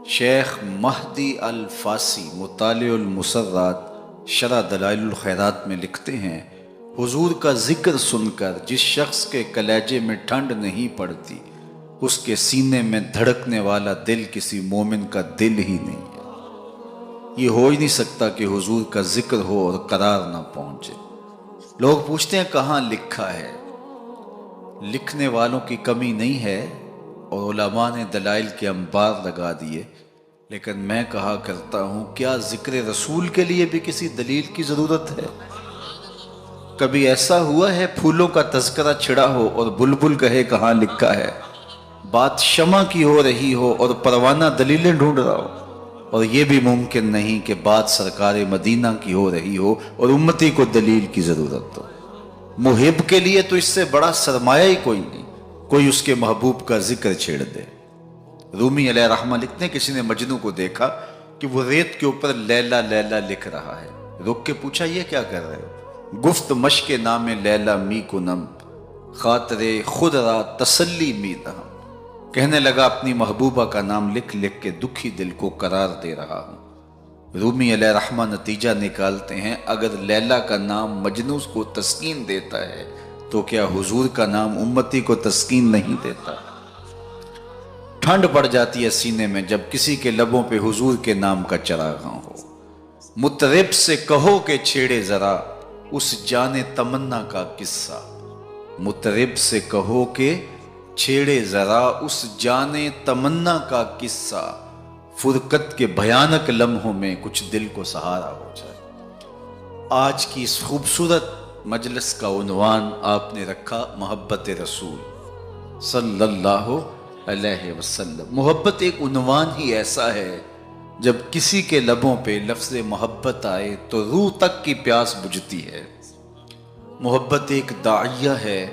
شیخ مہدی الفاسی مطالع المسرات شرح دلائل الخیرات میں لکھتے ہیں، حضور کا ذکر سن کر جس شخص کے کلیجے میں ٹھنڈ نہیں پڑتی، اس کے سینے میں دھڑکنے والا دل کسی مومن کا دل ہی نہیں ہے۔ یہ ہو ہی نہیں سکتا کہ حضور کا ذکر ہو اور قرار نہ پہنچے۔ لوگ پوچھتے ہیں کہاں لکھا ہے؟ لکھنے والوں کی کمی نہیں ہے اور علماء نے دلائل کے انبار لگا دیے، لیکن میں کہا کرتا ہوں کیا ذکر رسول کے لیے بھی کسی دلیل کی ضرورت ہے؟ کبھی ایسا ہوا ہے پھولوں کا تذکرہ چھڑا ہو اور بلبل کہے کہاں لکھا ہے؟ بات شمع کی ہو رہی ہو اور پروانہ دلیلیں ڈھونڈ رہا ہو، اور یہ بھی ممکن نہیں کہ بات سرکار مدینہ کی ہو رہی ہو اور امتی کو دلیل کی ضرورت ہو۔ محب کے لیے تو اس سے بڑا سرمایہ ہی کوئی نہیں، کوئی اس کے محبوب کا ذکر چھیڑ دے۔ رومی علیہ رحمہ لکھتے ہیں کسی نے مجنو کو دیکھا کہ وہ ریت کے اوپر لیلا لیلا لکھ رہا ہے، رک کے پوچھا یہ کیا کر رہے ہو؟ گفت مشق نام لیلا می کنم، خاطر خود را تسلی می دہم۔ کہنے لگا اپنی محبوبہ کا نام لکھ لکھ کے دکھی دل کو قرار دے رہا ہوں۔ رومی علیہ رحمہ نتیجہ نکالتے ہیں اگر لیلا کا نام مجنو کو تسکین دیتا ہے تو کیا حضور کا نام امتی کو تسکین نہیں دیتا؟ ٹھنڈ پڑ جاتی ہے سینے میں جب کسی کے لبوں پہ حضور کے نام کا چراغاں ہو۔ مطرب سے کہو کہ چھیڑے ذرا اس جان تمنا کا قصہ، مطرب سے کہو کہ چھیڑے ذرا اس جان تمنا کا قصہ، فرقت کے بھیانک لمحوں میں کچھ دل کو سہارا ہو جائے۔ آج کی اس خوبصورت مجلس کا عنوان آپ نے رکھا محبت رسول صلی اللہ علیہ وسلم۔ محبت ایک عنوان ہی ایسا ہے جب کسی کے لبوں پہ لفظ محبت آئے تو روح تک کی پیاس بجھتی ہے۔ محبت ایک داعیہ ہے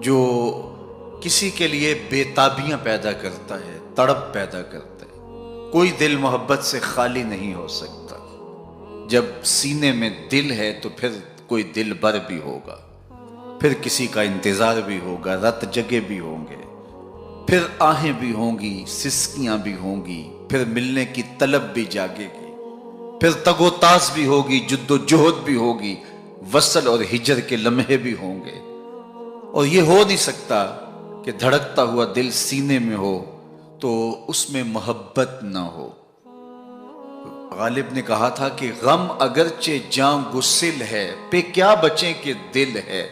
جو کسی کے لیے بے تابیاں پیدا کرتا ہے، تڑپ پیدا کرتا ہے۔ کوئی دل محبت سے خالی نہیں ہو سکتا۔ جب سینے میں دل ہے تو پھر کوئی دل بر بھی ہوگا، پھر کسی کا انتظار بھی ہوگا، رت جگے بھی ہوں گے، پھر آہیں بھی ہوں گی، سسکیاں بھی ہوں گی، پھر ملنے کی طلب بھی جاگے گی، پھر تگ و تاز بھی ہوگی، جد و جہد بھی ہوگی، وصل اور ہجر کے لمحے بھی ہوں گے۔ اور یہ ہو نہیں سکتا کہ دھڑکتا ہوا دل سینے میں ہو تو اس میں محبت نہ ہو۔ غالب نے کہا تھا کہ غم اگرچہ جاں گسل ہے، پہ کیا بچیں کہ دل ہے،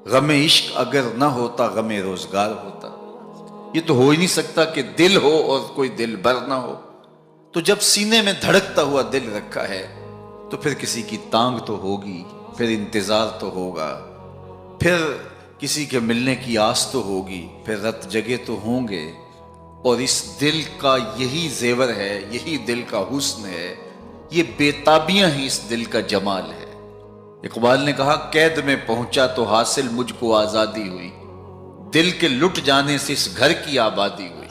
غم عشق اگر نہ ہوتا غم روزگار ہوتا۔ یہ تو ہو ہی نہیں سکتا کہ دل ہو اور کوئی دل بر نہ ہو۔ تو جب سینے میں دھڑکتا ہوا دل رکھا ہے تو پھر کسی کی تانگ تو ہوگی، پھر انتظار تو ہوگا، پھر کسی کے ملنے کی آس تو ہوگی، پھر رت جگے تو ہوں گے۔ اور اس دل کا یہی زیور ہے، یہی دل کا حسن ہے، یہ بے تابیاں ہی اس دل کا جمال ہے۔ اقبال نے کہا قید میں پہنچا تو حاصل مجھ کو آزادی ہوئی، دل کے لٹ جانے سے اس گھر کی آبادی ہوئی۔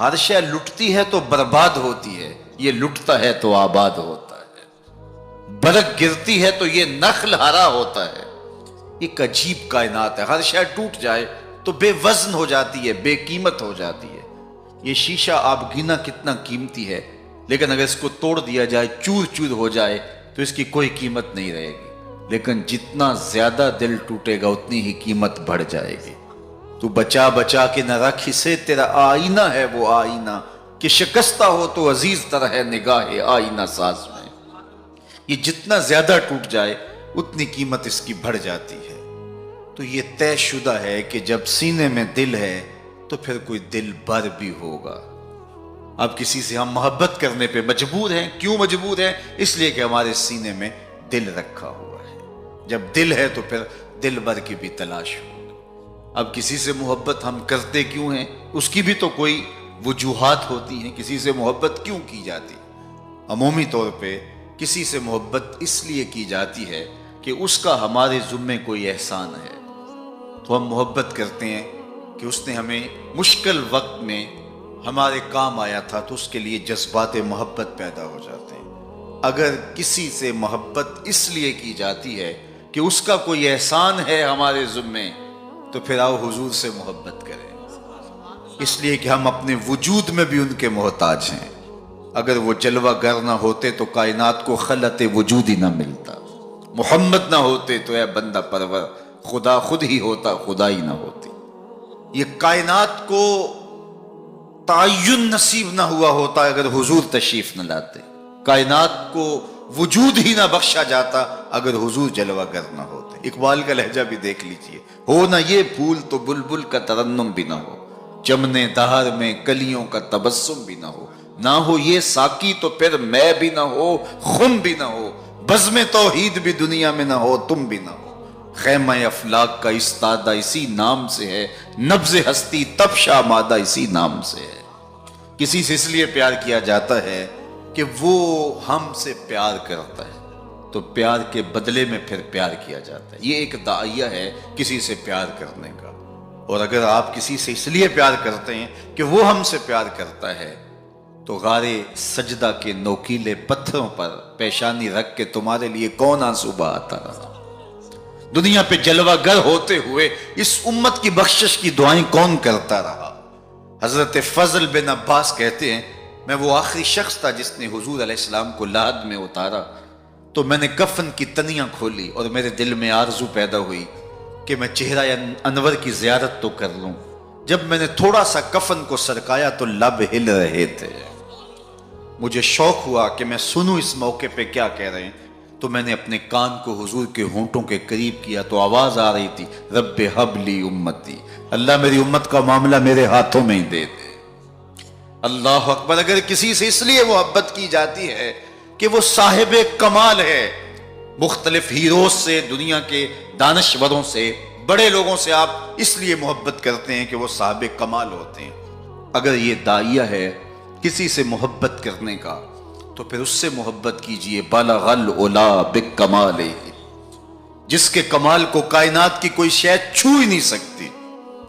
ہر شے لٹتی ہے تو برباد ہوتی ہے، یہ لٹتا ہے تو آباد ہوتا ہے۔ برگ گرتی ہے تو یہ نخل ہرا ہوتا ہے۔ ایک عجیب کائنات ہے، ہر شے ٹوٹ جائے تو بے وزن ہو جاتی ہے، بے قیمت ہو جاتی ہے۔ یہ شیشہ آپ گنا کتنا قیمتی ہے، لیکن اگر اس کو توڑ دیا جائے، چور چور ہو جائے تو اس کی کوئی قیمت نہیں رہے گی۔ لیکن جتنا زیادہ دل ٹوٹے گا اتنی ہی قیمت بڑھ جائے گی۔ تو بچا بچا کے نہ رکھ اسے، تیرا آئینہ ہے وہ آئینہ، کہ شکستہ ہو تو عزیز تر ہے نگاہ آئینہ ساز میں۔ یہ جتنا زیادہ ٹوٹ جائے اتنی قیمت اس کی بڑھ جاتی ہے۔ تو یہ طے شدہ ہے کہ جب سینے میں دل ہے تو پھر کوئی دل بر بھی ہوگا۔ اب کسی سے ہم محبت کرنے پہ مجبور ہیں۔ کیوں مجبور ہیں؟ اس لیے کہ ہمارے سینے میں دل رکھا ہوا ہے۔ جب دل ہے تو پھر دل بر کی بھی تلاش ہوگی۔ اب کسی سے محبت ہم کرتے کیوں ہیں؟ اس کی بھی تو کوئی وجوہات ہوتی ہیں، کسی سے محبت کیوں کی جاتی؟ عمومی طور پہ کسی سے محبت اس لیے کی جاتی ہے کہ اس کا ہمارے ذمے کوئی احسان ہے، تو ہم محبت کرتے ہیں کہ اس نے ہمیں مشکل وقت میں ہمارے کام آیا تھا، تو اس کے لیے جذبات محبت پیدا ہو جاتے ہیں۔ اگر کسی سے محبت اس لیے کی جاتی ہے کہ اس کا کوئی احسان ہے ہمارے ذمے، تو پھر آؤ حضور سے محبت کریں۔ اس لیے کہ ہم اپنے وجود میں بھی ان کے محتاج ہیں. اگر وہ جلوہ گر نہ ہوتے تو کائنات کو خلعت وجود ہی نہ ملتا. محمد نہ ہوتے تو اے بندہ پرور خدا خود ہی ہوتا، خدا ہی نہ ہوتی. یہ کائنات کو تعین نصیب نہ ہوا ہوتا اگر حضور تشریف نہ لاتے. کائنات کو وجود ہی نہ بخشا جاتا اگر حضور جلوہ گر نہ ہوتے. اقبال کا لہجہ بھی دیکھ لیجئے. ہو نہ یہ پھول تو بلبل کا ترنم بھی نہ ہو، چمنے دہر میں کلیوں کا تبسم بھی نہ ہو، نہ ہو یہ ساقی تو پھر میں بھی نہ ہو، خم بھی نہ ہو، بزم توحید بھی دنیا میں نہ ہو، تم بھی نہ ہو. خیمہ افلاک کا استادہ اسی نام سے ہے، نبض ہستی تب شامادہ اسی نام سے ہے. کسی سے اس لیے پیار کیا جاتا ہے کہ وہ ہم سے پیار کرتا ہے، تو پیار کے بدلے میں پھر پیار کیا جاتا ہے. یہ ایک داعیہ ہے کسی سے پیار کرنے کا. اور اگر آپ کسی سے اس لیے پیار کرتے ہیں کہ وہ ہم سے پیار کرتا ہے تو غارِ سجدہ کے نوکیلے پتھروں پر پیشانی رکھ کے تمہارے لیے کون آنسو بہاتا رہا؟ دنیا پہ جلوہ گر ہوتے ہوئے اس امت کی بخشش کی دعائیں کون کرتا رہا؟ حضرت فضل بن عباس کہتے ہیں میں وہ آخری شخص تھا جس نے حضور علیہ السلام کو لحد میں اتارا تو میں نے کفن کی تنیاں کھولی اور میرے دل میں آرزو پیدا ہوئی کہ میں چہرہ انور کی زیارت تو کر لوں. جب میں نے تھوڑا سا کفن کو سرکایا تو لب ہل رہے تھے. مجھے شوق ہوا کہ میں سنوں اس موقع پہ کیا کہہ رہے ہیں، تو میں نے اپنے کان کو حضور کے ہونٹوں کے قریب کیا تو آواز آ رہی تھی رب ہب لی امتی، اللہ میری امت کا معاملہ میرے ہاتھوں میں ہی دے دے. اللہ اکبر. اگر کسی سے اس لیے محبت کی جاتی ہے کہ وہ صاحب کمال ہے، مختلف ہیروز سے، دنیا کے دانشوروں سے، بڑے لوگوں سے آپ اس لیے محبت کرتے ہیں کہ وہ صاحب کمال ہوتے ہیں. اگر یہ داعیہ ہے کسی سے محبت کرنے کا تو پھر اس سے محبت کیجئے. بالغ العلا بکمالہ، جس کے کمال کو کائنات کی کوئی شے چھو ہی نہیں سکتی.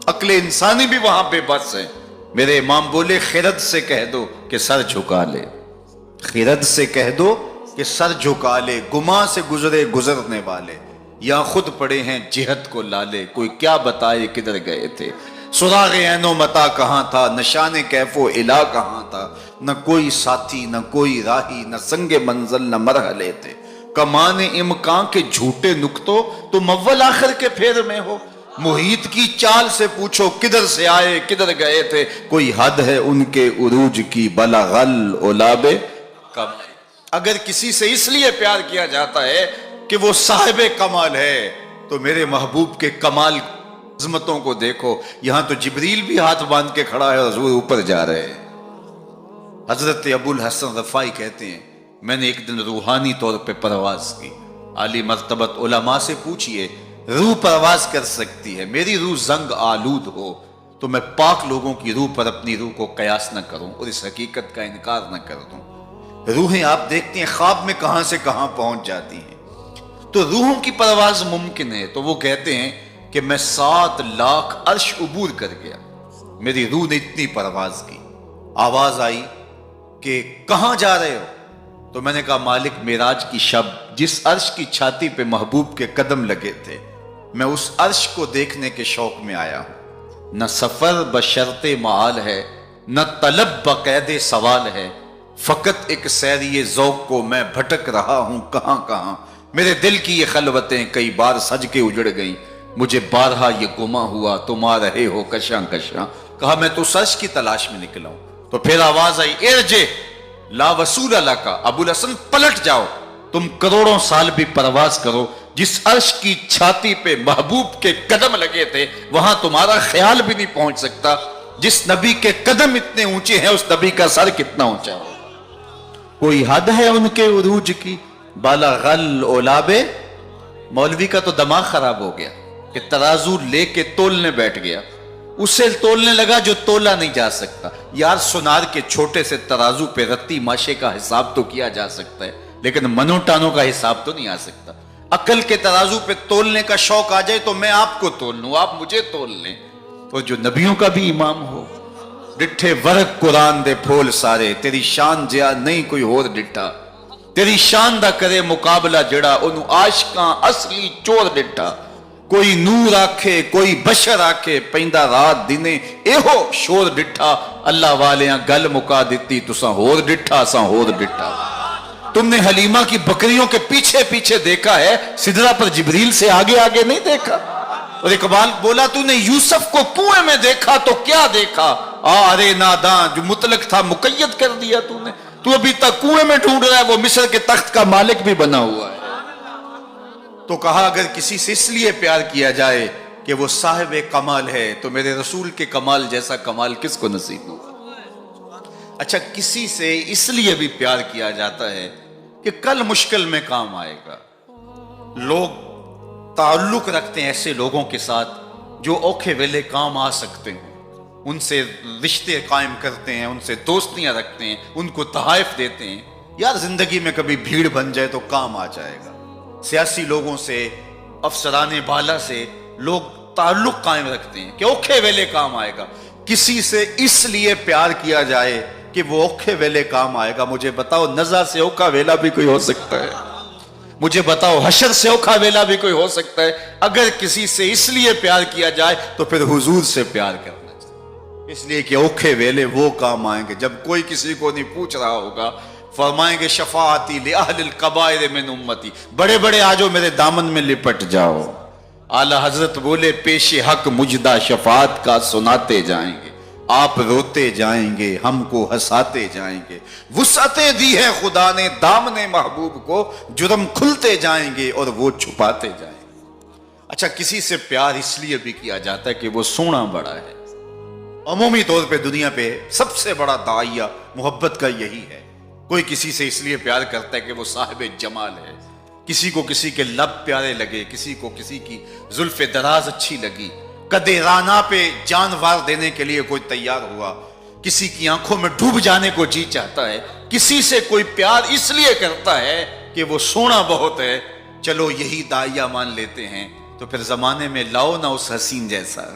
عقل انسانی بھی وہاں پہ بس ہے. میرے امام بولے خرد سے کہہ دو کہ سر جھکا لے، خرد سے کہہ دو کہ سر جھکا لے، گماں سے گزرے گزرنے والے، یا خود پڑے ہیں جہت کو لالے، کوئی کیا بتائے کدھر گئے تھے. سراغ عین و متا کہاں تھا، نشان کیف و الا کہاں تھا، نہ کوئی ساتھی نہ کوئی راہی، نہ سنگ منزل نہ مرحلے تھے. کمان امکان کے جھوٹے نکتوں تم اول آخر کے پھیر میں ہو. محیط کی چال سے پوچھو کدھر سے آئے کدھر گئے تھے، کوئی حد ہے ان کے عروج کی بلغ العلا کم. اگر کسی سے اس لیے پیار کیا جاتا ہے کہ وہ صاحب کمال ہے تو میرے محبوب کے کمال عظمتوں کو دیکھو. یہاں تو جبریل بھی ہاتھ باندھ کے کھڑا ہے اور حضور اوپر جا رہے ہیں. حضرت ابو الحسن رفاعی کہتے ہیں میں نے ایک دن روحانی طور پہ پرواز کی. عالی مرتبت علماء سے پوچھئے روح پرواز کر سکتی ہے، میری روح زنگ آلود ہو تو میں پاک لوگوں کی روح پر اپنی روح کو قیاس نہ کروں اور اس حقیقت کا انکار نہ کر دوں. روحیں آپ دیکھتے ہیں خواب میں کہاں سے کہاں پہنچ جاتی ہیں، تو روحوں کی پرواز ممکن ہے. تو وہ کہتے ہیں کہ میں 7 لاکھ عرش عبور کر گیا، میری روح نے اتنی پرواز کی. آواز آئی کہ کہاں جا رہے ہو؟ تو میں نے کہا مالک معراج کی شب جس عرش کی چھاتی پہ محبوب کے قدم لگے تھے میں اس عرش کو دیکھنے کے شوق میں آیا ہوں. نہ سفر بشرط معال ہے، نہ طلب بقید سوال ہے، فقط ایک سیری ذوق کو میں بھٹک رہا ہوں کہاں کہاں. میرے دل کی یہ خلوتیں کئی بار سج کے اجڑ گئیں، مجھے بارہا یہ گما ہوا تم آ رہے ہو کشاں کشاں. کہا میں تو سچ کی تلاش میں نکلا ہوں. تو پھر آواز آئی ارجع لا وصول لک، ابو الحسن پلٹ جاؤ، تم کروڑوں سال بھی پرواز کرو، جس عرش کی چھاتی پہ محبوب کے قدم لگے تھے وہاں تمہارا خیال بھی نہیں پہنچ سکتا. جس نبی کے قدم اتنے اونچے ہیں اس نبی کا سر کتنا اونچا ہوگا. کوئی حد ہے ان کے عروج کی بالغ العلا. مولوی کا تو دماغ خراب ہو گیا کہ ترازو لے کے تولنے بیٹھ گیا، اسے تولنے لگا جو تولا نہیں جا سکتا. یار سونار کے چھوٹے سے ترازو پہ رتی ماشے کا حساب تو کیا جا سکتا ہے لیکن منو ٹانوں کا حساب تو نہیں آ سکتا. عقل کے ترازو پہ تولنے کا شوق آ جائے تو میں آپ کو تول لوں، آپ مجھے تول لیں. اور جو نبیوں کا بھی امام ہو، ڈٹھے ورق قرآن دے پھول سارے، تیری شان جیا نہیں کوئی اور ڈٹھا، تیری شان دا کرے مقابلہ جڑا انہوں عاشقاں اصلی چور ڈٹھا. کوئی نور آکھے کوئی بشر آکھے پیندا رات دینے ایہو شور ڈٹھا اللہ والیاں گل مکا دیتی تساں ہور ڈٹھا ساں ہور ڈٹھا تم نے حلیمہ کی بکریوں کے پیچھے پیچھے دیکھا ہے سدرہ پر جبریل سے آگے آگے نہیں دیکھا اور اقبال بولا تو نے یوسف کو کنویں میں دیکھا تو کیا دیکھا ارے ناداں جو مطلق تھا مقید کر دیا تو نے تو ابھی تک کنویں میں ڈھونڈ رہا ہے وہ مصر کے تخت کا مالک بھی بنا ہوا ہے تو کہا اگر کسی سے اس لیے پیار کیا جائے کہ وہ صاحب کمال ہے تو میرے رسول کے کمال جیسا کمال کس کو نصیب ہوگا اچھا کسی سے اس لیے بھی پیار کیا جاتا ہے کہ کل مشکل میں کام آئے گا لوگ تعلق رکھتے ہیں ایسے لوگوں کے ساتھ جو اوکھے ویلے کام آ سکتے ہیں ان سے رشتے قائم کرتے ہیں ان سے دوستیاں رکھتے ہیں ان کو تحائف دیتے ہیں یار زندگی میں کبھی بھیڑ بن جائے تو کام آ جائے گا سیاسی لوگوں سے افسران بالا سے لوگ تعلق قائم رکھتے ہیں کہ اوکھے ویلے کام آئے گا کسی سے اس لیے پیار کیا جائے کہ وہ اوکھے ویلے کام آئے گا مجھے بتاؤ نزع سے اوکھا ویلا بھی کوئی ہو سکتا ہے مجھے بتاؤ حشر سے اوکھا ویلا بھی کوئی ہو سکتا ہے اگر کسی سے اس لیے پیار کیا جائے تو پھر حضور سے پیار کرنا چاہیے اس لیے کہ اوکھے ویلے وہ کام آئیں گے جب کوئی کسی کو نہیں پوچھ رہا ہوگا فرمائیں گے شفاعتی لأہل القبائر من امتی بڑے بڑے آجو میرے دامن میں لپٹ جاؤ اعلی حضرت بولے پیش حق مجدہ شفاعت کا سناتے جائیں گے آپ روتے جائیں گے ہم کو ہنساتے جائیں گے وسعتیں دی ہے خدا نے دامن محبوب کو جرم کھلتے جائیں گے اور وہ چھپاتے جائیں گے اچھا کسی سے پیار اس لیے بھی کیا جاتا ہے کہ وہ سونا بڑا ہے عمومی طور پہ دنیا پہ سب سے بڑا داعیہ محبت کا یہی ہے کوئی کسی سے اس لیے پیار کرتا ہے کہ وہ صاحب جمال ہے کسی کو کسی کے لب پیارے لگے کسی کو کسی کی زلف دراز اچھی لگی قدِ رانا پہ جان وار دینے کے لیے کوئی تیار ہوا کسی کی آنکھوں میں ڈوب جانے کو جی چاہتا ہے کسی سے کوئی پیار اس لیے کرتا ہے کہ وہ سونا بہت ہے چلو یہی داعیہ مان لیتے ہیں تو پھر زمانے میں لاؤ نہ اس حسین جیسا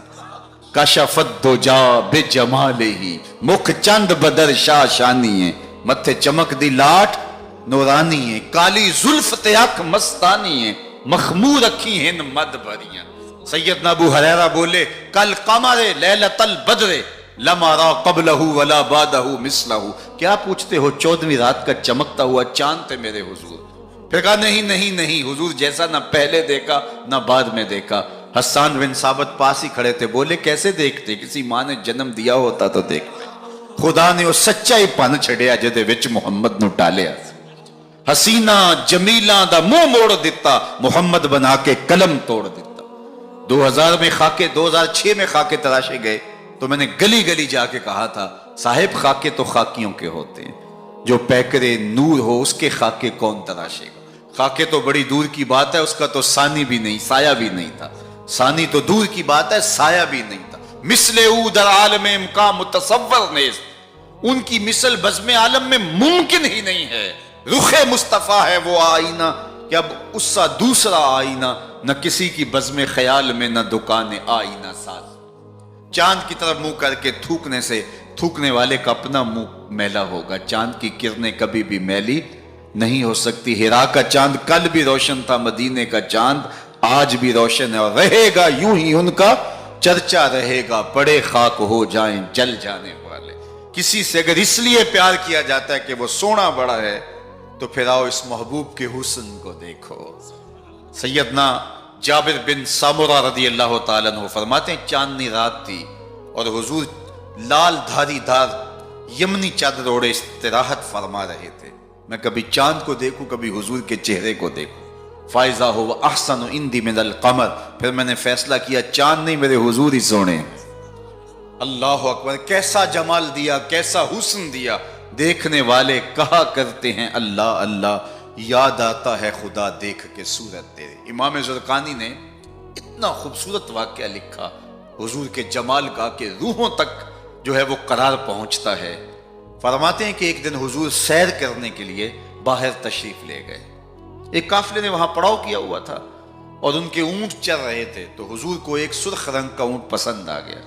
کشفت دجا بجمالہ مکھ چند بدر شاہ شانی ہے متھے چمک دی لاٹ نورانی ہے کالی زلف تیاک مستانی ہے مخمور رکھی ہیں مد بھریاں سیدنا ابو ہریرہ بولے کل قمر لیلۃ البدر لما را قبلہ ولا بعدہ مثلہ کیا پوچھتے ہو 14ویں رات کا چمکتا ہوا چاند تھے میرے حضور پھر کہا نہیں حضور جیسا نہ پہلے دیکھا نہ بعد میں دیکھا حسان بن ثابت پاس ہی کھڑے تھے بولے کیسے دیکھتے کسی ماں نے جنم دیا ہوتا تو دیکھتے خدا نے وہ سچا ہی پن چھڑیا جدے وچ محمد نو ٹالیا حسینہ جمیلہ دا منہ موڑ دیتا محمد بنا کے قلم توڑ دیتا 2006 میں خاکے تراشے گئے تو میں نے گلی گلی جا کے کہا تھا صاحب خاکے تو خاکیوں کے ہوتے ہیں جو پیکرے نور ہو اس کے خاکے کون تراشے گا خاکے تو بڑی دور کی بات ہے اس کا تو ثانی بھی نہیں سایہ بھی نہیں تھا ثانی تو دور کی بات ہے سایہ بھی نہیں تھا مثل او در عالم امکان متصور نیز ان کی مثل بزم عالم میں ممکن ہی نہیں ہے رخ مصطفیٰ ہے وہ آئینہ کہ اب اس سا دوسرا آئینہ نہ کسی کی بزم خیال میں نہ دکان آئینہ ساز چاند کی طرف منہ کر کے تھوکنے سے تھوکنے والے کا اپنا منہ میلا ہوگا چاند کی کرنیں کبھی بھی میلی نہیں ہو سکتی ہرا کا چاند کل بھی روشن تھا مدینے کا چاند آج بھی روشن ہے اور رہے گا یوں ہی ان کا چرچا رہے گا پڑے خاک ہو جائیں جل جانے والے کسی سے اگر اس لیے پیار کیا جاتا ہے کہ وہ سونا بڑا ہے تو پھر آؤ اس محبوب کے حسن کو دیکھو سیدنا جابر بن سامورہ رضی اللہ تعالیٰ عنہ فرماتے ہیں چاندنی رات تھی اور حضور لال دھاری دھار یمنی چادر اوڑے استراحت فرما رہے تھے میں کبھی چاند کو دیکھوں کبھی حضور کے چہرے کو دیکھوں فائزہ ہو احسن عندی من القمر پھر میں نے فیصلہ کیا چاند نہیں میرے حضور ہی سونے اللہ اکبر کیسا جمال دیا کیسا حسن دیا دیکھنے والے کہا کرتے ہیں اللہ اللہ یاد آتا ہے خدا دیکھ کے صورت تیرے امام زرقانی نے اتنا خوبصورت واقعہ لکھا حضور کے جمال کا کہ روحوں تک جو ہے وہ قرار پہنچتا ہے فرماتے ہیں کہ ایک دن حضور سیر کرنے کے لیے باہر تشریف لے گئے ایک قافلے نے وہاں پڑاؤ کیا ہوا تھا اور ان کے اونٹ چل رہے تھے تو حضور کو ایک سرخ رنگ کا اونٹ پسند آ گیا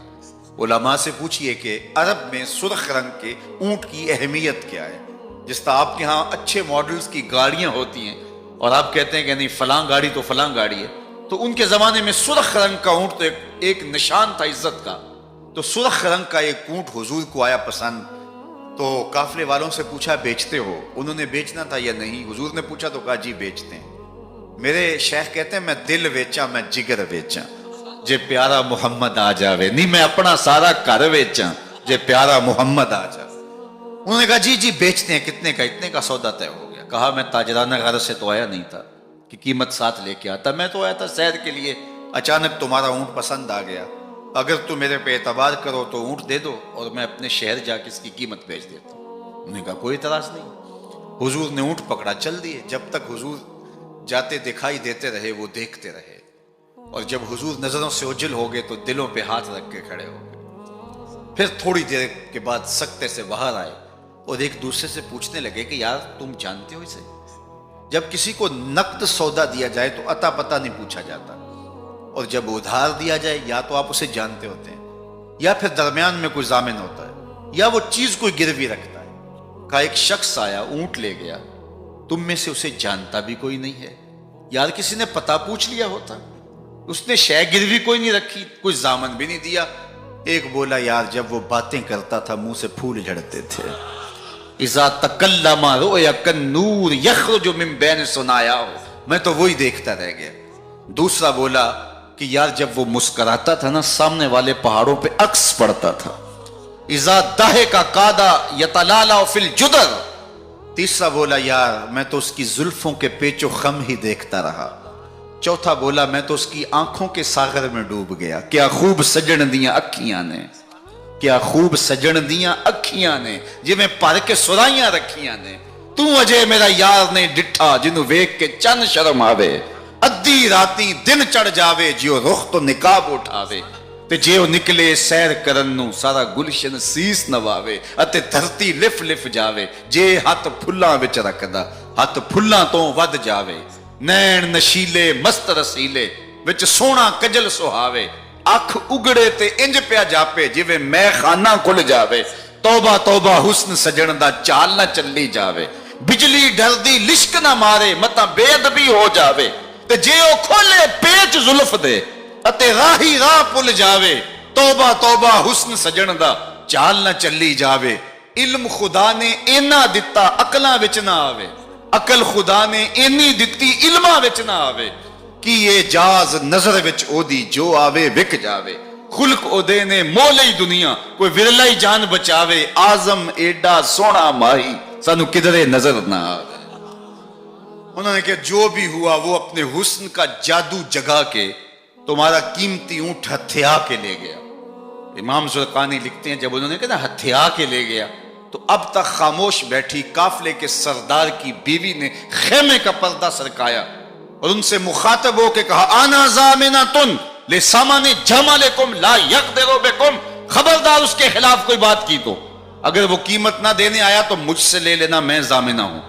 علماء سے پوچھئے کہ عرب میں سرخ رنگ کے اونٹ کی اہمیت کیا ہے جس طرح آپ کے ہاں اچھے ماڈلز کی گاڑیاں ہوتی ہیں اور آپ کہتے ہیں کہ نہیں فلاں گاڑی تو فلاں گاڑی ہے تو ان کے زمانے میں سرخ رنگ کا اونٹ تو ایک نشان تھا عزت کا. تو سرخ رنگ کا ایک اونٹ حضور کو آیا پسند. تو قافلے والوں سے پوچھا بیچتے ہو؟ انہوں نے بیچنا تھا یا نہیں. حضور نے پوچھا تو کہا جی بیچتے ہیں. میرے شیخ کہتے ہیں میں دل ویچا میں جگر ویچا جے پیارا محمد آ جاوے. نہیں میں اپنا سارا گھر ویچا جے پیارا محمد آ جاوے. انہوں نے کہا جی بیچتے ہیں. کتنے کا؟ اتنے کا سودا طے ہو گیا. کہا میں تاجرانہ غرض سے تو آیا نہیں تھا کہ قیمت ساتھ لے کے آتا. میں تو آیا تھا سیر کے لیے. اچانک تمہارا اونٹ پسند آ گیا. اگر تم میرے پہ اعتبار کرو تو اونٹ دے دو اور میں اپنے شہر جا کے اس کی قیمت بیچ دیتا ہوں. انہوں نے کہا کوئی اعتراض نہیں. حضور نے اونٹ پکڑا چل دیے. جب تک حضور جاتے دکھائی دیتے رہے وہ دیکھتے رہے. اور جب حضور نظروں سے اوجھل ہو گئے تو دلوں پہ ہاتھ رکھ کے کھڑے ہو گئے. پھر تھوڑی دیر کے بعد سکتے سے باہر آئے اور ایک دوسرے سے پوچھنے لگے کہ یار تم جانتے ہو اسے؟ جب کسی کو نقد سودا دیا جائے تو عطا پتہ نہیں پوچھا جاتا, اور جب ادھار دیا جائے یا تو آپ اسے جانتے ہوتے ہیں یا پھر درمیان میں کوئی ضامن ہوتا ہے یا وہ چیز کوئی گروی رکھتا ہے. کہا ایک شخص آیا اونٹ لے گیا, تم میں سے اسے جانتا بھی کوئی نہیں ہے. یار کسی نے پتہ پوچھ لیا ہوتا. اس نے شے گروی کوئی نہیں رکھی, کوئی ضامن بھی نہیں دیا. ایک بولا یار جب وہ باتیں کرتا تھا منہ سے پھول جھڑتے تھے. اذا تکلم رؤیا کالنور یخرج من بین ثنایاہ, میں تو وہی دیکھتا رہ گیا. دوسرا بولا کہ یار جب وہ مسکراتا تھا نا سامنے والے پہاڑوں پہ عکس پڑتا تھا. اذا ضحک کاد یتلالع فی الجدر. تیسرا بولا یار میں تو اس کی زلفوں کے پیچ و خم ہی دیکھتا رہا. چوتھا بولا میں تو اس کی آنکھوں کے ساغر میں ڈوب گیا. کیا خوب سجن دیاں اکھیاں نے, کیا خوب سجن دیاں اکھیاں نے جی میں پر کے سرائیاں رکھیاں نے. تو اجے میرا یار نے ڈٹھا جنوں ویکھ کے چن شرم آوے. ادھی راتی دن چڑھ جاوے جیو رخ تو نقاب اٹھاوے. تے جے او نکلے سیر کرن نو سارا گلشن سیس نواوے اتے دھرتی لف لف جاوے. جے ہاتھ پھلاں وچ رکھدا ہاتھ پھلاں تو ود جاوے. نین نشیلے مست رسیلے وچ سونا کجل سہاوے. اکھ اگڑے تے انج پیا جاپے جویں میں خانہ کھل جاوے. توبہ توبہ حسن سجن دا چال نہ چلی جاوے. بجلی ڈردی لشک نہ مارے متا بے ادبی ہو جاوے. تے جے او کھولے پیچ زلف دے اتے راہی راہ پل جاوے. توبہ توبہ حسن سجن دا چال نہ چلی جاوے. علم خدا نے اینا دتا عقلاں وچ نہ آوے. عقل خدا نے اینی دتی علماں وچ نہ آوے. کی یہ جاز نظر وچ او دی جو آوے وک جاوے. خلق او دے نے مولی دنیا کوئی ورلائی جان بچاوے. آزم ایڈا سونا ماہی سانو کدرے نظر نہ آوے. انہوں نے کہا جو بھی ہوا وہ اپنے حسن کا جادو جگا کے تمہارا قیمتی اونٹ ہتھیا کے لے گیا. امام زرقانی لکھتے ہیں جب انہوں نے کہا نا ہتھیا کے لے گیا تو اب تک خاموش بیٹھی قافلے کے سردار کی بیوی نے خیمے کا پردہ سرکایا اور ان سے مخاطب ہو کے کہا آنا ضامنۃ لثمن جملکم لا یقدر بکم. خبردار اس کے خلاف کوئی بات کی تو اگر وہ قیمت نہ دینے آیا تو مجھ سے لے لینا, میں ضامنہ ہوں.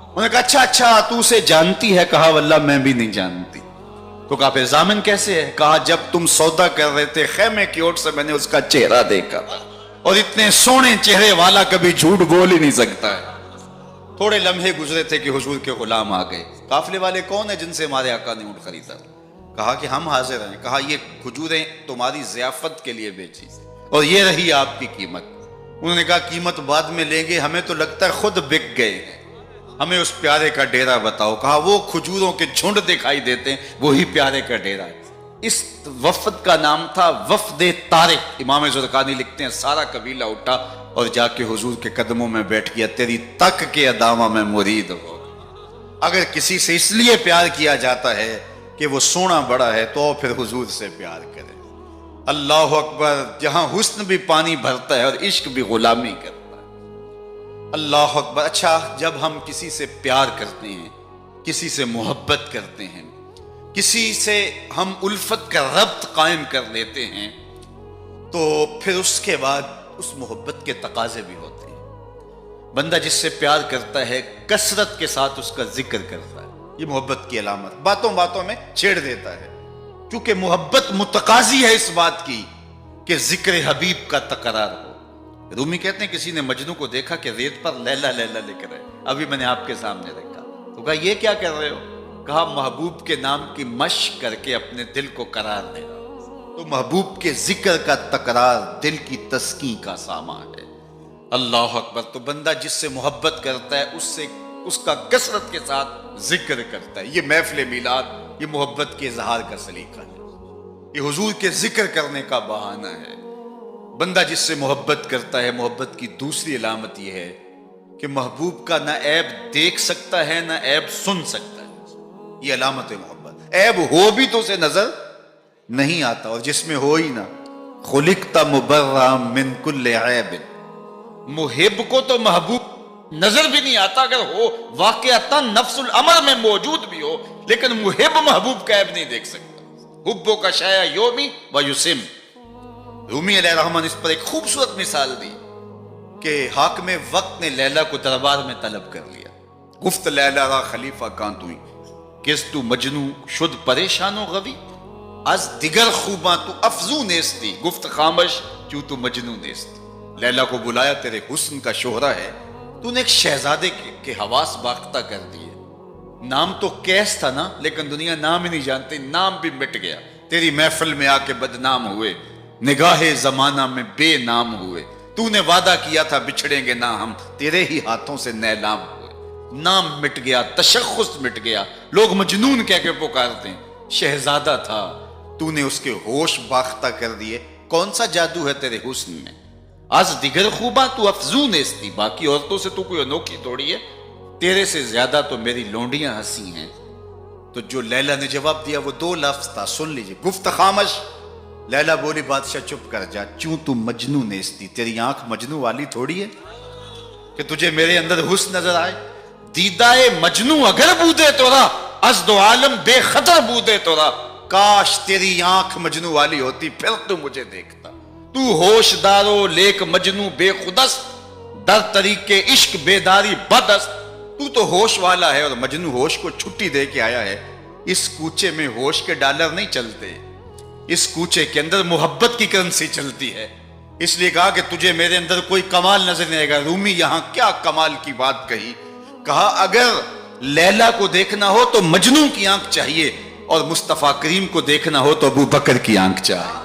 انہوں نے کہا اچھا تو اسے جانتی ہے؟ کہا واللہ میں بھی نہیں جانتی. تو کہا پھر ضامن کیسے ہے؟ کہا جب تم سودا کر رہے تھے خیمے کی اوٹ سے میں نے اس کا چہرہ دیکھا اور اتنے سونے چہرے والا کبھی جھوٹ بول ہی نہیں سکتا ہے. تھوڑے لمحے گزرے تھے کہ حضور کے غلام آ گئے. قافلے والے کون ہیں جن سے ہمارے آقا نے اونٹ خریدا؟ کہا کہ ہم حاضر ہیں. کہا یہ کھجوریں تمہاری ضیافت کے لیے بیچی اور یہ رہی آپ کی قیمت. انہوں نے کہا قیمت بعد میں لیں گے, ہمیں تو لگتا ہے خود بک گئے ہیں, ہمیں اس پیارے کا ڈیرا بتاؤ. کہا وہ کھجوروں کے جھنڈ دکھائی دیتے ہیں وہی پیارے کا ڈیرا ہے. اس وفد کا نام تھا وفد طارق. امام زرقانی لکھتے ہیں سارا قبیلہ اٹھا اور جا کے حضور کے قدموں میں بیٹھ گیا. تیری تک کے ادامہ میں مرید ہو. اگر کسی سے اس لیے پیار کیا جاتا ہے کہ وہ سونا بڑا ہے تو پھر حضور سے پیار کرے. اللہ اکبر. جہاں حسن بھی پانی بھرتا ہے اور عشق بھی غلامی کرتا ہے. اللہ اکبر. اچھا جب ہم کسی سے پیار کرتے ہیں, کسی سے محبت کرتے ہیں, کسی سے ہم الفت کا ربط قائم کر لیتے ہیں تو پھر اس کے بعد اس محبت کے تقاضے بھی ہوتے ہیں. بندہ جس سے پیار کرتا ہے کثرت کے ساتھ اس کا ذکر کرتا ہے, یہ محبت کی علامت. باتوں باتوں میں چھیڑ دیتا ہے کیونکہ محبت متقاضی ہے اس بات کی کہ ذکر حبیب کا تکرار ہو. رومی کہتے ہیں کسی نے مجنو کو دیکھا کہ ریت پر لیلا لیلا لکھ رہے, ابھی میں نے آپ کے سامنے رکھا. تو کہا یہ کیا کر رہے ہو؟ کہا محبوب کے نام کی مشق کر کے اپنے دل کو قرار دے رہا ہوں۔ تو محبوب کے ذکر کا تکرار دل کی تسکین کا سامان ہے۔ اللہ اکبر۔ تو بندہ جس سے محبت کرتا ہے اس کا کثرت کے ساتھ ذکر کرتا ہے۔ یہ محفل میلاد یہ محبت کے اظہار کا سلیقہ ہے، یہ حضور کے ذکر کرنے کا بہانہ ہے۔ بندہ جس سے محبت کرتا ہے، محبت کی دوسری علامت یہ ہے کہ محبوب کا نہ عیب دیکھ سکتا ہے نہ عیب سن سکتا ہے۔ یہ علامت ہے محبت۔ عیب ہو بھی تو اسے نظر نہیں آتا، اور جس میں ہو ہی نہ، خلقت مبرأ من کل عیب۔ محب کو تو محبوب نظر بھی نہیں آتا، اگر ہو واقعتا نفس الامر میں موجود بھی ہو، لیکن محب محبوب کا عیب نہیں دیکھ سکتا۔ حبو کا شایا یومی و یسم۔ رومی علیہ الرحمن اس پر ایک خوبصورت مثال دی کہ حاکم وقت نے لیلہ کو دربار میں طلب کر لیا۔ گفت لیلہ را خلیفہ کان توئی، کس تو مجنو شد پریشان و غوی، از دیگر خوباں تو افزو نیستی، گفت خامش چوں تو مجنو نیستی۔ لیلہ کو بلایا، تیرے حسن کا شہرہ ہے، تو نے ایک شہزادے کے حواس باختہ کر دیے۔ نام تو کیس تھا نا، لیکن دنیا نام ہی نہیں جانتی، نام بھی مٹ گیا۔ تیری محفل میں آ کے بدنام ہوئے، نگاہ زمانہ میں بے نام ہوئے۔ تو نے وعدہ کیا تھا بچھڑیں گے نہ ہم، تیرے ہی ہاتھوں سے نیلام ہوئے۔ نام مٹ گیا، تشخص مٹ گیا، لوگ مجنون کہہ کے پکارتے ہیں۔ شہزادہ تھا، تو نے اس کے ہوش باختہ کر دیے۔ کون سا جادو ہے تیرے حسن میں؟ از دیگر خوباں تو افزون نیستی، باقی عورتوں سے تو کوئی انوکھی توڑی ہے، تیرے سے زیادہ تو میری لونڈیاں ہنسی ہیں۔ تو جو لیلہ نے جواب دیا وہ دو لفظ تھا، سن لیجئے۔ گفت خامش، لیلہ بولی بادشاہ چپ کر جا، چوں تو مجنو نیستی، تیری آنکھ مجنو والی تھوڑی ہے کہ تجھے میرے اندر حسن نظر آئے۔ دیدائے مجنو اگر بودے تورا، از دو عالم بے خطر بودے تورا، کاش تیری آنکھ مجنو والی ہوتی پھر تو مجھے دیکھتا۔ تو ہوش دارو لیک مجنو بے خودست، در طریق عشق بیداری بدست۔ تو ہوش والا ہے اور مجنو ہوش کو چھٹی دے کے آیا ہے۔ اس کوچے میں ہوش کے ڈالر نہیں چلتے، اس کوچے کے اندر محبت کی کرنسی چلتی ہے۔ اس لیے کہا کہ تجھے میرے اندر کوئی کمال نظر نہیں آئے گا۔ رومی یہاں کیا کمال کی بات کہی، کہا اگر لیلہ کو دیکھنا ہو تو مجنو کی آنکھ چاہیے، اور مصطفیٰ کریم کو دیکھنا ہو تو ابو بکر کی آنکھ چاہیے۔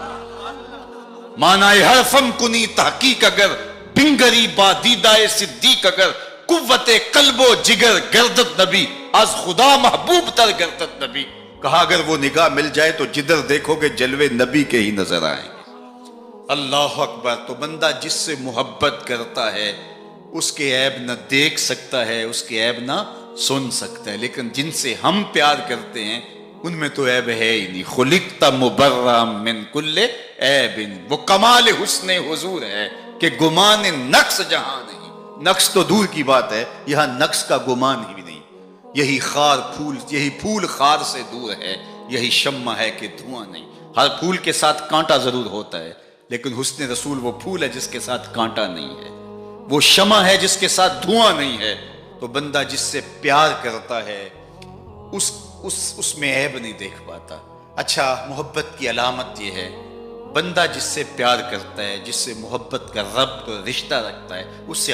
معنی حرفم کنی تحقیق اگر، بنگری با دیدائے صدیق اگر، قوت قلب و جگر گردت نبی، از خدا محبوب تر گردت نبی۔ کہا اگر وہ نگاہ مل جائے تو جدھر دیکھو گے جلوے نبی کے ہی نظر آئیں گے۔ اللہ اکبر۔ تو بندہ جس سے محبت کرتا ہے اس کے عیب نہ دیکھ سکتا ہے، اس کے عیب نہ سن سکتا ہے، لیکن جن سے ہم پیار کرتے ہیں ان میں تو عیب ہے ہی نہیں۔ خلقت مبرأ من کل عیب، وہ کمال حسن حضور ہے کہ گمان نقص جہاں نہیں۔ نقص تو دور کی بات ہے، یہاں نقص کا گمان ہی بھی نہیں۔ یہی پھول خار سے دور ہے، یہی شمع ہے کہ دھواں نہیں۔ ہر پھول کے ساتھ کانٹا ضرور ہوتا ہے، لیکن حسن رسول وہ پھول ہے جس کے ساتھ کانٹا نہیں ہے، وہ شمع ہے جس کے ساتھ دھواں نہیں ہے۔ تو بندہ جس سے پیار کرتا ہے اس میں عیب نہیں دیکھ پاتا۔ اچھا، محبت کی علامت یہ ہے، بندہ جس سے پیار کرتا ہے، جس سے محبت کا ربط اور رشتہ رکھتا ہے، اس کی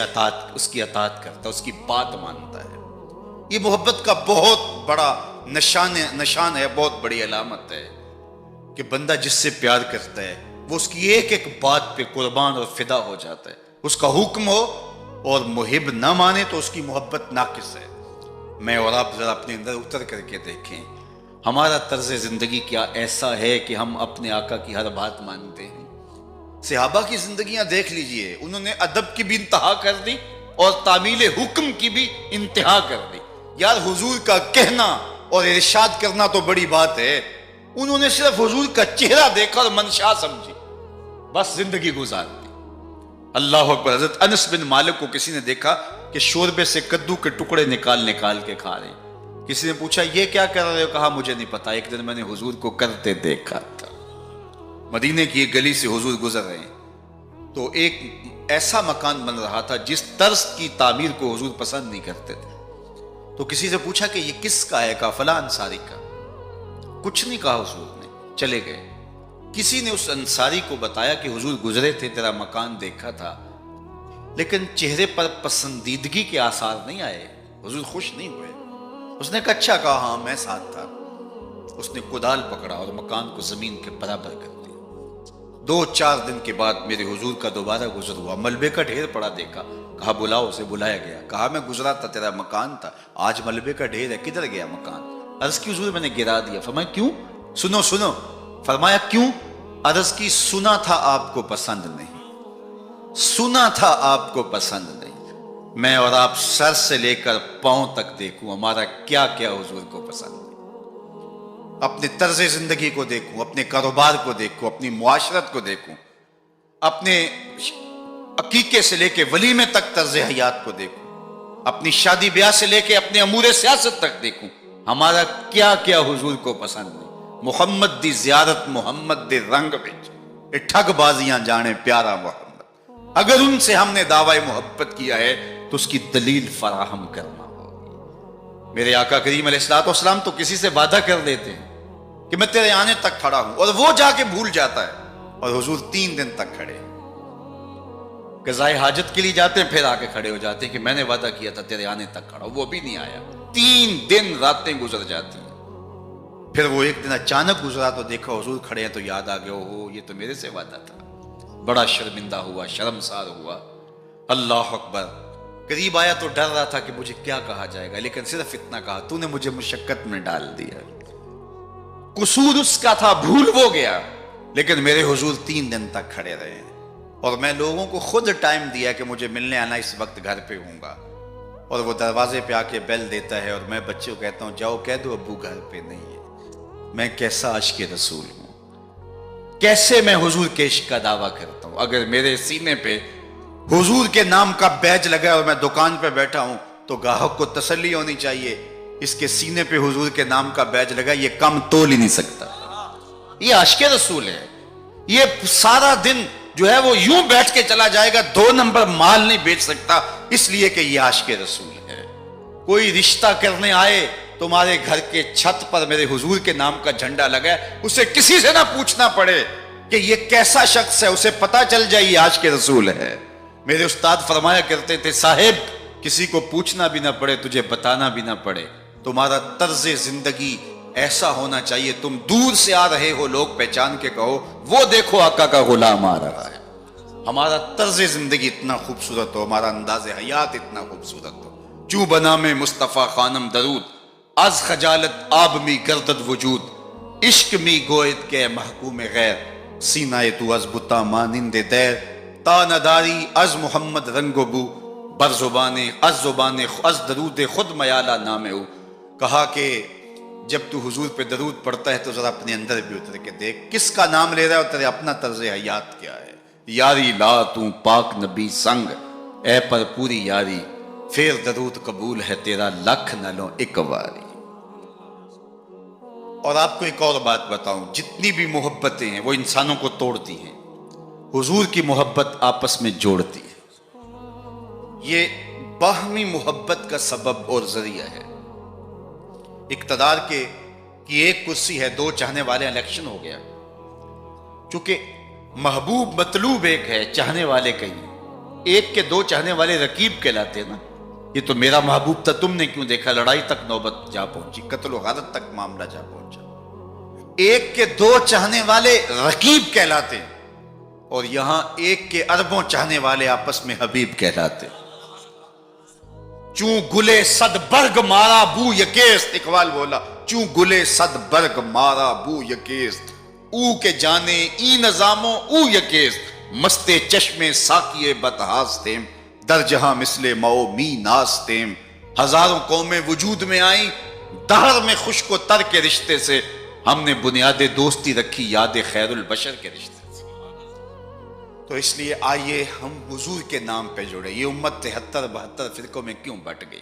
اطاعت کرتا ہے، اس کی بات مانتا ہے۔ یہ محبت کا بہت بڑا نشان ہے، بہت بڑی علامت ہے کہ بندہ جس سے پیار کرتا ہے وہ اس کی ایک ایک بات پہ قربان اور فدا ہو جاتا ہے۔ اس کا حکم ہو اور محب نہ مانے تو اس کی محبت ناقص ہے۔ میں اور آپ ذرا اپنے اندر اتر کر کے دیکھیں، ہمارا طرز زندگی کیا ایسا ہے کہ ہم اپنے آقا کی ہر بات مانتے ہیں؟ صحابہ کی زندگیاں دیکھ لیجئے، انہوں نے ادب کی بھی انتہا کر دی اور تعمیل حکم کی بھی انتہا کر دی۔ یار حضور کا کہنا اور ارشاد کرنا تو بڑی بات ہے، انہوں نے صرف حضور کا چہرہ دیکھا اور منشا سمجھی، بس زندگی گزار دی۔ اللہ اکبر۔ حضرت انس بن مالک کو کسی نے دیکھا کہ شوربے سے کدو کے ٹکڑے نکال کے کھا رہے ہیں۔ کسی نے پوچھا یہ کیا کر رہے ہو؟ کہا مجھے نہیں پتا، ایک دن میں نے حضور کو کرتے دیکھا تھا۔ مدینے کی ایک گلی سے حضور گزر رہے ہیں تو ایک ایسا مکان بن رہا تھا جس طرز کی تعمیر کو حضور پسند نہیں کرتے تھے۔ تو کسی سے پوچھا کہ یہ کس کا ہے؟ کہا فلاں انصاری کا۔ کچھ نہیں کہا حضور نے، چلے گئے۔ کسی نے اس انصاری کو بتایا کہ حضور گزرے تھے، تیرا مکان دیکھا تھا، لیکن چہرے پر پسندیدگی کے آثار نہیں آئے، حضور خوش نہیں ہوئے۔ اس نے کہا اچھا کہا ہاں میں ساتھ تھا. اس نے کدال پکڑا اور مکان کو زمین کے برابر کر دیا. 2-4 دن کے بعد میرے حضور کا دوبارہ گزر ہوا. ملبے کا ڈھیر پڑا دیکھا. کہا بلاؤ. اسے بلایا گیا. کہا میں گزرا تھا تیرا مکان تھا, آج ملبے کا ڈھیر ہے, کدھر گیا مکان؟ عرض کی حضور میں نے گرا دیا. فرمایا کیوں؟ سنو سنو. فرمایا کیوں؟ عرض کی سنا تھا آپ کو پسند نہیں, سنا تھا آپ کو پسند نہیں. میں اور آپ سر سے لے کر پاؤں تک دیکھوں ہمارا کیا کیا حضور کو پسند ہے. اپنے طرز زندگی کو دیکھوں, اپنے کاروبار کو دیکھوں, اپنی معاشرت کو دیکھوں, اپنے عقیقے سے لے کے ولیمے تک طرز حیات کو دیکھوں, اپنی شادی بیاہ سے لے کے اپنے امور سیاست تک دیکھوں ہمارا کیا کیا حضور کو پسند نہیں. محمد دی زیارت محمد دے رنگ وچ اے ٹھگ بازیاں جانے پیارا محمد. اگر ان سے ہم نے دعوی محبت کیا ہے تو اس کی دلیل فراہم کرنا ہوگی. میرے آقا کریم علیہ الصلوۃ والسلام تو کسی سے وعدہ کر دیتے ہیں کہ میں تیرے آنے تک کھڑا ہوں, اور وہ جا کے بھول جاتا ہے, اور حضور 3 دن تک کھڑے. قضائے حاجت کے لیے جاتے ہیں, پھر آ کے کھڑے ہو جاتے ہیں کہ میں نے وعدہ کیا تھا تیرے آنے تک کھڑا ہوں, وہ بھی نہیں آیا. 3 دن راتیں گزر جاتی ہیں. پھر وہ ایک دن اچانک گزرا تو دیکھا حضور کھڑے ہیں, تو یاد آ گیا اوہ یہ تو میرے سے وعدہ تھا. بڑا شرمندہ ہوا, شرمسار ہوا. اللہ اکبر. قریب آیا تو ڈر رہا تھا کہ مجھے کیا کہا جائے گا, لیکن صرف اتنا کہا تو نے مجھے مشقت میں ڈال دیا. قصور اس کا تھا, بھول وہ گیا, لیکن میرے حضور 3 دن تک کھڑے رہے. اور میں لوگوں کو خود ٹائم دیا کہ مجھے ملنے آنا, اس وقت گھر پہ ہوں گا. اور وہ دروازے پہ آ کے بیل دیتا ہے, اور میں بچے کو کہتا ہوں جاؤ کہہ دو ابو گھر پہ نہیں ہے. میں کیسا عاشق رسول ہوں, کیسے میں حضور کے عشق کا دعویٰ کرتا ہوں. اگر میرے سینے پہ حضور کے نام کا بیج لگا اور میں دکان پہ بیٹھا ہوں تو گاہک کو تسلی ہونی چاہیے اس کے سینے پہ حضور کے نام کا بیج لگا, یہ کم تول ہی نہیں سکتا. یہ عاشق رسول ہے. یہ سارا دن جو ہے وہ یوں بیٹھ کے چلا جائے گا, 2 نمبر مال نہیں بیچ سکتا, اس لیے کہ یہ عاشق رسول ہے. کوئی رشتہ کرنے آئے تمہارے گھر کے چھت پر میرے حضور کے نام کا جھنڈا لگا ہے, اسے کسی سے نہ پوچھنا پڑے کہ یہ کیسا شخص ہے, اسے پتا چل جائے یہ عاشق رسول ہے. میرے استاد فرمایا کرتے تھے صاحب کسی کو پوچھنا بھی نہ پڑے, تجھے بتانا بھی نہ پڑے, تمہارا طرز زندگی ایسا ہونا چاہیے تم دور سے آ رہے ہو لوگ پہچان کے کہو وہ دیکھو آقا کا غلام آ رہا ہے. ہمارا طرز زندگی اتنا خوبصورت ہو, ہمارا انداز حیات اتنا خوبصورت ہو. چوں بنا میں مصطفیٰ خانم درود, از خجالت آب می گردد وجود, عشق می گوید کے محکوم غیر, سینہ تو از بتا مانند دیر, تا نداری از محمد رنگ و بو, بر زبان از درود خود میالہ نام ہو. کہا کہ جب تو حضور پہ درود پڑھتا ہے تو ذرا اپنے اندر بھی اتر کے دیکھ کس کا نام لے رہا ہے اور تیرے اپنا طرز حیات کیا ہے. یاری لا تو پاک نبی سنگ, اے پر پوری یاری, پھر درود قبول ہے تیرا لکھ نہ لو ایک واری. اور آپ کو ایک اور بات بتاؤں, جتنی بھی محبتیں ہیں وہ انسانوں کو توڑتی ہیں, حضور کی محبت آپس میں جوڑتی ہے. یہ باہمی محبت کا سبب اور ذریعہ ہے. اقتدار کی ایک کرسی ہے, 2 چاہنے والے, الیکشن ہو گیا, چونکہ محبوب مطلوب ایک ہے, چاہنے والے کئی, ایک کے 2 چاہنے والے رقیب کہلاتے ہیں نا. یہ تو میرا محبوب تھا, تم نے کیوں دیکھا, لڑائی تک نوبت جا پہنچی, قتل و غارت تک معاملہ جا پہنچا. ایک کے 2 چاہنے والے رقیب کہلاتے ہیں, اور یہاں ایک کے اربوں چاہنے والے آپس میں حبیب کہلاتے. چوں گلے صد برگ مارا بو یکیست, اقبال بولا چوں گلے صد برگ مارا بو یکیست, او کے جانے ای نظاموں او یکیست, مستے چشمے ساکیے بتہاستیم, در جہاں مثل مو می ناستیم. ہزاروں قومیں وجود میں آئیں, دہر میں خشک و تر کے رشتے سے ہم نے بنیاد دوستی رکھی یاد خیر البشر کے رشتے سے. تو اس لیے آئیے ہم حضور کے نام پہ جڑے. یہ امت 73-72 فرقوں میں کیوں بٹ گئی؟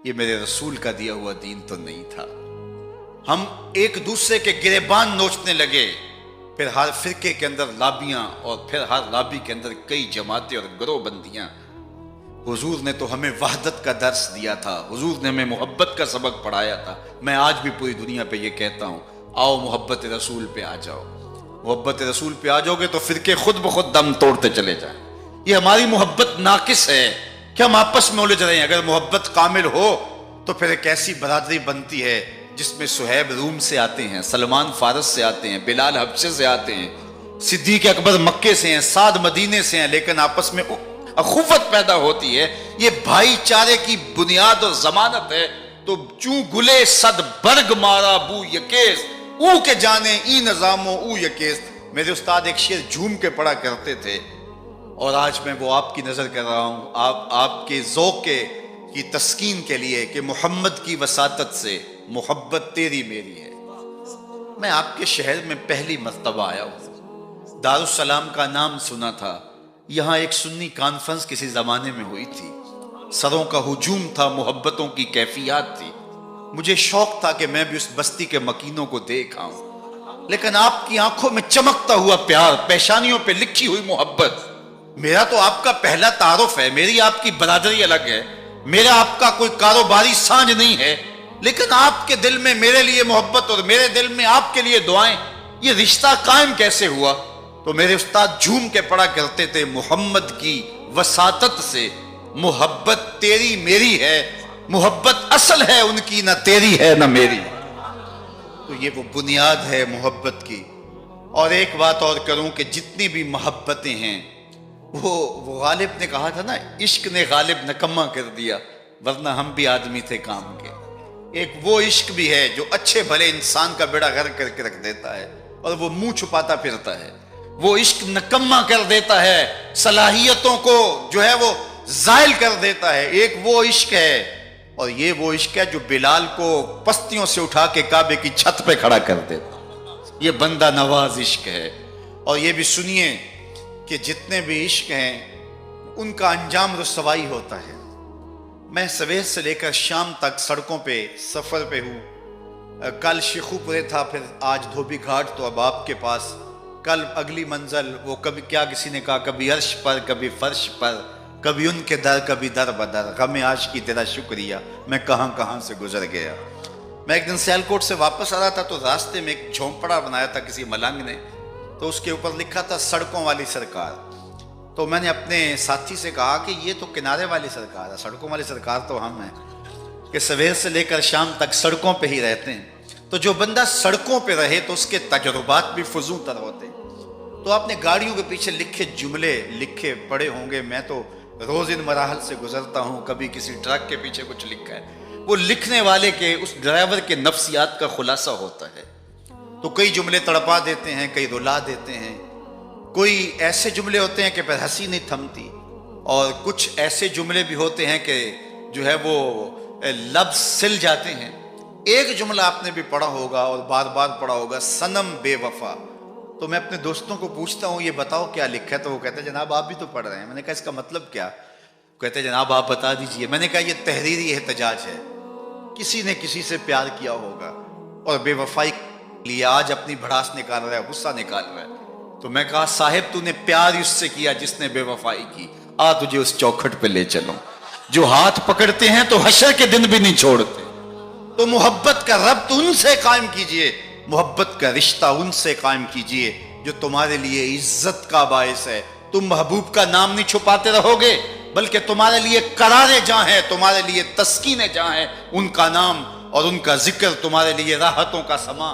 یہ میرے رسول کا دیا ہوا دین تو نہیں تھا. ہم ایک دوسرے کے گریبان نوچنے لگے, پھر ہر فرقے کے اندر لابیاں, اور پھر ہر لابی کے اندر کئی جماعتیں اور گروہ بندیاں. حضور نے تو ہمیں وحدت کا درس دیا تھا, حضور نے ہمیں محبت کا سبق پڑھایا تھا. میں آج بھی پوری دنیا پہ یہ کہتا ہوں, آؤ محبت رسول پہ آ جاؤ. محبت رسول پہ آ جاؤ گے تو فرقے خود بخود دم توڑتے چلے جائیں. یہ ہماری محبت ناقص ہے کہ ہم آپس میں الجھ رہے ہیں. اگر محبت کامل ہو تو پھر ایک ایسی برادری بنتی ہے جس میں صہیب روم سے آتے ہیں، سلمان فارس سے آتے ہیں، بلال حبشے سے آتے ہیں، صدیق اکبر مکے سے ہیں، سعد مدینے سے ہیں، لیکن آپس میں اخوت پیدا ہوتی ہے۔ یہ بھائی چارے کی بنیاد اور ضمانت ہے۔ تو چوں گلے صد برگ مارا بو یکیس، او کے جانے ای نظامو او یکیس۔ میرے استاد ایک شعر جھوم کے پڑھا کرتے تھے، اور آج میں وہ آپ کی نظر کر رہا ہوں، آپ کے ذوق کی تسکین کے لیے کہ محمد کی وساطت سے محبت تیری میری ہے۔ میں آپ کے شہر میں پہلی مرتبہ آیا ہوں، دارالسلام کا نام سنا تھا، یہاں ایک سنی کانفرنس کسی زمانے میں ہوئی تھی، سروں کا ہجوم تھا، محبتوں کی کیفیات تھی، مجھے شوق تھا کہ میں بھی اس بستی کے مکینوں کو دیکھ آؤں، لیکن آپ کی آنکھوں میں چمکتا ہوا پیار، پیشانیوں پہ لکھی ہوئی محبت۔ میرا تو آپ کا پہلا تعارف ہے، میری آپ کی برادری الگ ہے، میرا آپ کا کوئی کاروباری سانج نہیں ہے، لیکن آپ کے دل میں میرے لیے محبت اور میرے دل میں آپ کے لیے دعائیں، یہ رشتہ قائم کیسے ہوا؟ تو میرے استاد جھوم کے پڑھا کرتے تھے، محمد کی وساطت سے محبت تیری میری ہے، محبت اصل ہے ان کی، نہ تیری ہے نہ میری۔ تو یہ وہ بنیاد ہے محبت کی۔ اور ایک بات اور کروں کہ جتنی بھی محبتیں ہیں، وہ غالب نے کہا تھا نا، عشق نے غالب نکما کر دیا، ورنہ ہم بھی آدمی تھے کام کے۔ ایک وہ عشق بھی ہے جو اچھے بھلے انسان کا بیڑا غرق کر کے رکھ دیتا ہے، اور وہ منہ چھپاتا پھرتا ہے۔ وہ عشق نکما کر دیتا ہے، صلاحیتوں کو جو ہے وہ زائل کر دیتا ہے۔ ایک وہ عشق ہے، اور یہ وہ عشق ہے جو بلال کو پستیوں سے اٹھا کے کعبے کی چھت پہ کھڑا کر دیتا، یہ بندہ نواز عشق ہے۔ اور یہ بھی سنیے کہ جتنے بھی عشق ہیں ان کا انجام رسوائی ہوتا ہے۔ میں سویر سے لے کر شام تک سڑکوں پہ سفر پہ ہوں، کل شیخو پورے تھا، پھر آج دھوبی گھاٹ، تو اب آپ کے پاس کل اگلی منزل، وہ کبھی کیا کسی نے کہا، کبھی عرش پر کبھی فرش پر، کبھی ان کے در کبھی در بدر، غم عاشقی تیرا شکریہ میں کہاں کہاں سے گزر گیا۔ میں ایک دن سیالکوٹ سے واپس آ رہا تھا، تو راستے میں ایک جھونپڑا بنایا تھا کسی ملنگ نے، تو اس کے اوپر لکھا تھا سڑکوں والی سرکار۔ تو میں نے اپنے ساتھی سے کہا کہ یہ تو کنارے والی سرکار ہے، سڑکوں والی سرکار تو ہم ہیں کہ سویر سے لے کر شام تک سڑکوں پہ ہی رہتے ہیں۔ تو جو بندہ سڑکوں پہ رہے تو اس کے تجربات بھی فزوں تر ہوتے ہیں۔ تو آپ نے گاڑیوں کے پیچھے لکھے جملے لکھے پڑھے ہوں گے، میں تو روز ان مراحل سے گزرتا ہوں، کبھی کسی ٹرک کے پیچھے کچھ لکھا ہے، وہ لکھنے والے کے، اس ڈرائیور کے نفسیات کا خلاصہ ہوتا ہے۔ تو کئی جملے تڑپا دیتے ہیں، کئی رلا دیتے ہیں، کوئی ایسے جملے ہوتے ہیں کہ پھر ہنسی نہیں تھمتی، اور کچھ ایسے جملے بھی ہوتے ہیں کہ جو ہے وہ لفظ سل جاتے ہیں۔ ایک جملہ آپ نے بھی پڑھا ہوگا اور بار بار پڑھا ہوگا، صنم بے وفا۔ تو میں اپنے دوستوں کو پوچھتا ہوں یہ بتاؤ کیا لکھا ہے، تو وہ کہتے ہیں جناب آپ بھی تو پڑھ رہے ہیں۔ میں نے کہا اس کا مطلب کیا؟ کہتے ہیں جناب آپ بتا دیجئے۔ میں نے کہا یہ تحریری احتجاج ہے، کسی نے کسی سے پیار کیا ہوگا اور بے وفائی لیے آج اپنی بھڑاس نکال رہا ہے، غصہ نکال رہا ہے۔ تو میں کہا صاحب تو نے پیار اس سے کیا جس نے بے وفائی کی، آ تجھے اس چوکھٹ پہ لے چلوں۔ جو ہاتھ پکڑتے ہیں تو حشر کے دن بھی نہیں چھوڑتے۔ تو محبت کا ربط ان سے قائم کیجئے، محبت کا رشتہ ان سے قائم کیجئے جو تمہارے لیے عزت کا باعث ہے۔ تم محبوب کا نام نہیں چھپاتے رہو گے، بلکہ تمہارے لیے قرار جاں ہے، تمہارے لیے تسکین جاں ہے ان کا نام، اور ان کا ذکر تمہارے لیے راحتوں کا سما۔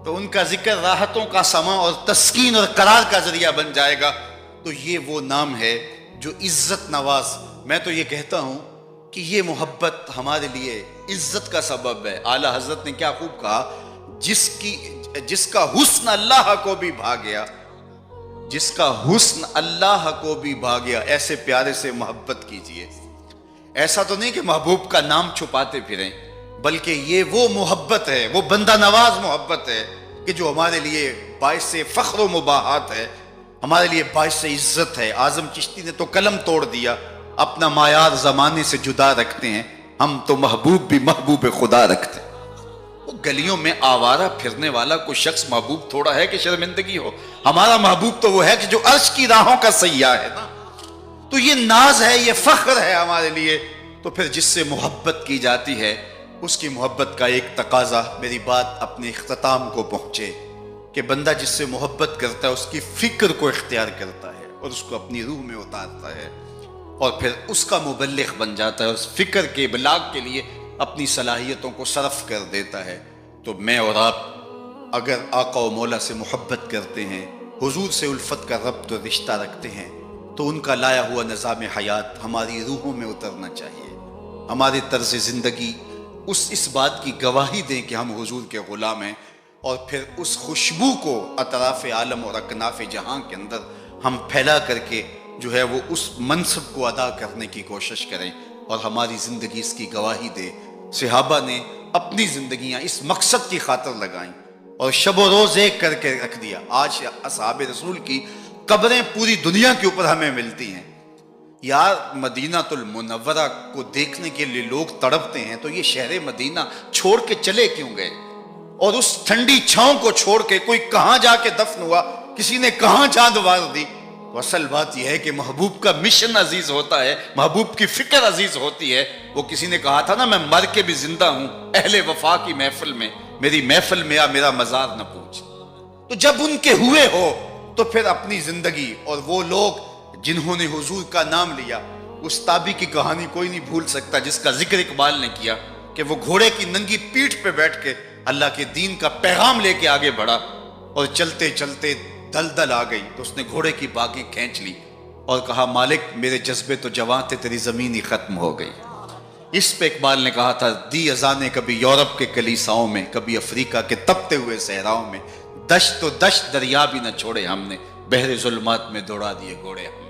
تو ان کا ذکر راحتوں کا سما اور تسکین اور قرار کا ذریعہ بن جائے گا۔ تو یہ وہ نام ہے جو عزت نواز۔ میں تو یہ کہتا ہوں کہ یہ محبت ہمارے لیے عزت کا سبب ہے۔ اعلیٰ حضرت نے کیا خوب کہا، جس کا حسن اللہ کو بھی بھا گیا، جس کا حسن اللہ کو بھی بھا گیا، ایسے پیارے سے محبت کیجئے۔ ایسا تو نہیں کہ محبوب کا نام چھپاتے پھریں، بلکہ یہ وہ محبت ہے، وہ بندہ نواز محبت ہے کہ جو ہمارے لیے باعث فخر و مباحات ہے، ہمارے لیے باعث عزت ہے۔ اعظم چشتی نے تو قلم توڑ دیا، اپنا معیار زمانے سے جدا رکھتے ہیں، ہم تو محبوب بھی محبوب خدا رکھتے ہیں۔ وہ گلیوں میں آوارہ پھرنے والا کوئی شخص محبوب تھوڑا ہے کہ شرمندگی ہو؟ ہمارا محبوب تو وہ ہے کہ جو عرش کی راہوں کا سیاح ہے نا۔ تو یہ ناز ہے، یہ فخر ہے ہمارے لیے۔ تو پھر جس سے محبت کی جاتی ہے اس کی محبت کا ایک تقاضا، میری بات اپنے اختتام کو پہنچے، کہ بندہ جس سے محبت کرتا ہے اس کی فکر کو اختیار کرتا ہے اور اس کو اپنی روح میں اتارتا ہے۔ اور پھر اس کا مبلغ بن جاتا ہے، اس فکر کے ابلاغ کے لیے اپنی صلاحیتوں کو صرف کر دیتا ہے۔ تو میں اور آپ اگر آقا و مولا سے محبت کرتے ہیں، حضور سے الفت کا ربط و رشتہ رکھتے ہیں، تو ان کا لایا ہوا نظام حیات ہماری روحوں میں اترنا چاہیے، ہمارے طرز زندگی اس بات کی گواہی دیں کہ ہم حضور کے غلام ہیں، اور پھر اس خوشبو کو اطراف عالم اور اکناف جہاں کے اندر ہم پھیلا کر کے جو ہے وہ اس منصب کو ادا کرنے کی کوشش کریں، اور ہماری زندگی اس کی گواہی دے۔ صحابہ نے اپنی زندگیاں اس مقصد کی خاطر لگائیں اور شب و روز ایک کر کے رکھ دیا۔ آج اصحاب رسول کی قبریں پوری دنیا کے اوپر ہمیں ملتی ہیں۔ یار مدینہ المنورہ کو دیکھنے کے لیے لوگ تڑپتے ہیں، تو یہ شہر مدینہ چھوڑ کے چلے کیوں گئے؟ اور اس ٹھنڈی چھاؤں کو چھوڑ کے کوئی کہاں جا کے دفن ہوا، کسی نے کہاں چاند وار دی؟ تو اصل بات یہ ہے کہ محبوب کا مشن عزیز ہوتا ہے، محبوب کی فکر عزیز ہوتی ہے۔ وہ کسی نے کہا تھا نا، میں مر کے بھی زندہ ہوں اہل وفا کی محفل میں، میری محفل میں آ میرا مزار نہ پوچھ۔ تو جب ان کے ہوئے ہو تو پھر اپنی زندگی، اور وہ لوگ جنہوں نے حضور کا نام لیا، اس تابی کی کہانی کوئی نہیں بھول سکتا جس کا ذکر اقبال نے کیا کہ وہ گھوڑے کی ننگی پیٹھ پہ بیٹھ کے اللہ کے دین کا پیغام لے کے آگے بڑھا، اور چلتے چلتے دلدل آ گئی تو اس نے گھوڑے کی باگیں کھینچ لی اور کہا مالک میرے جذبے تو جوان تھے، تیری زمین ہی ختم ہو گئی۔ اس پہ اقبال نے کہا تھا، دی اذانیں کبھی یورپ کے کلیساؤں میں، کبھی افریقہ کے تپتے ہوئے صحراؤں میں، دشت و دشت دریا بھی نہ چھوڑے ہم نے، بحر ظلمات میں دوڑا دیے گھوڑے ہم نے۔